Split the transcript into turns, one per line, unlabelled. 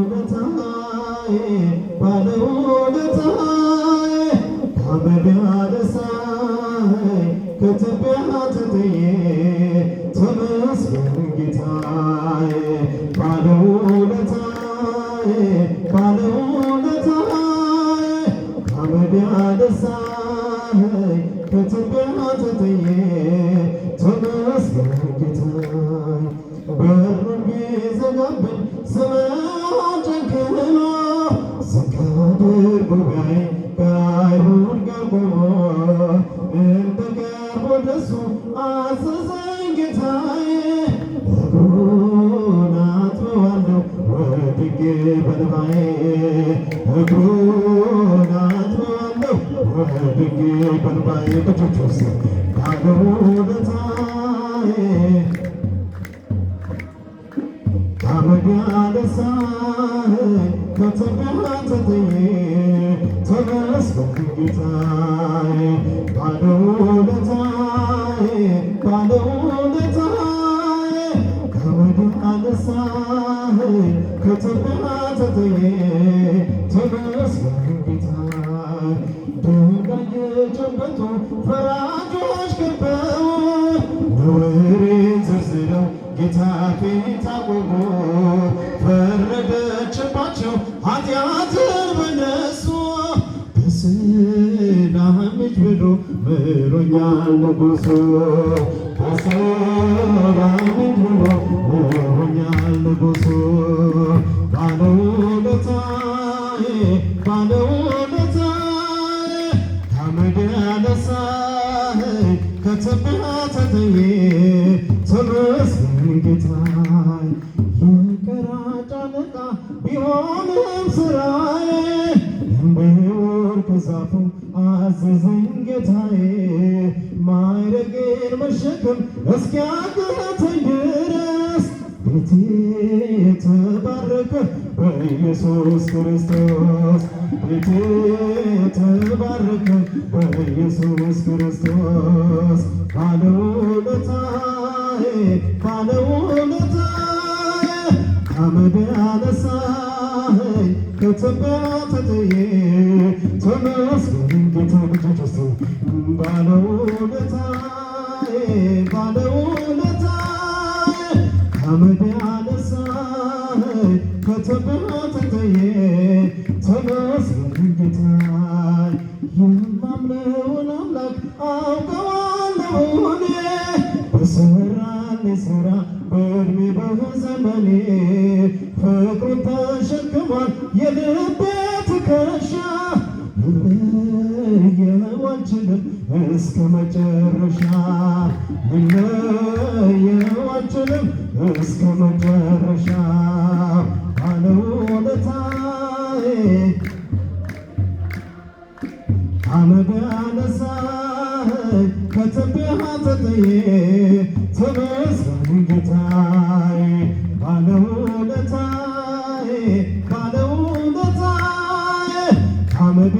ባለውለታዬ ባለውለታዬ ከአመድ ያነሳኸኝ ከትቢያ ተጥዬ ተመስገን ጌታዬ ባለውለታዬ ባለውለታዬ ከአመድ ያነሳኸኝ ከትቢያ ተጥዬ ተመስገን ጌታዬ በሩን ቢዘጋብኝ ስምህን ጨክኖ ዝቅ አድርጎ ቢያየኝ ከአይሁድ ጋር ቆሞ እንድቀርብ ወደሱ አዘዘኝ ጌታዬ እግሩን አጥበዋለሁ ወድቄ በእንባዬ እግሩን አጥበዋለሁ ወድቄ በእንባዬ በእጆቹ ባለውለታዬ ከአመድ ያነሳኸኝ ከትቢያ ተጥዬ ተመስገን ጌታዬ ባለውለታዬ ባለውለታዬ ከአመድ ያነሳኸኝ ከትቢያ ተጥዬ ተመስገን ጌታዬ ድንጋይ የጨበጡ ፈራጆች ከበው ነውሬን ዘርዝረው ጌታ ፊት አቆሙ ፈረደችባቸው ኃጢአትን በነሱ በሰላም ሂድ ብሎ ምሮኛል ንጉሡ በሰላም ሂድ ብሎ ምሮኛል ንጉሡ ባለውለታዬ ባለውለታዬ ከአመድ ያነሳኸኝ ከትቢያ ተጥዬ ተመስገን ጌታዬ የቀራጭ አለቃ ቢሆንም ሥራዬ እንድወርድ ከዛፉ አዘዘኝ ጌታዬ ማዕረጌን መሸከም እስኪያቅተኝ ድረስ ቤቴ ተባረከ በኢየሱስ ክርስቶስ ቤቴ ተባረከ በኢየሱስ ክርስቶስ ባለውለታዬ ባለውለታዬ ከአመድ ያነሳኸኝ ከትቢያ ተጥዬ ተመስገን ጌታ ልጆች ባለውለታዬ ባለውለታዬ ከአመድ ያነሳኸኝ ከትቢያ ተጥዬ ተመስገን ጌታዬ የማምነውን አምላክ አውቀዋለሁ እኔ በሠራልኝ ሥራ በዕድሜ በዘመኔ ፍቅሩን ተሸክሟል የልቤ ትከሻ ልለየው አልችልም እስከ መጨረሻ ልለየው አልችልም እስከ መጨረሻ ባለውለታዬ ከአመድ ያነሳኸኝ ከትቢያ ተጥዬ ተመስገን ጌታዬ ባለውለታዬ ባለውለታዬ ከአመድ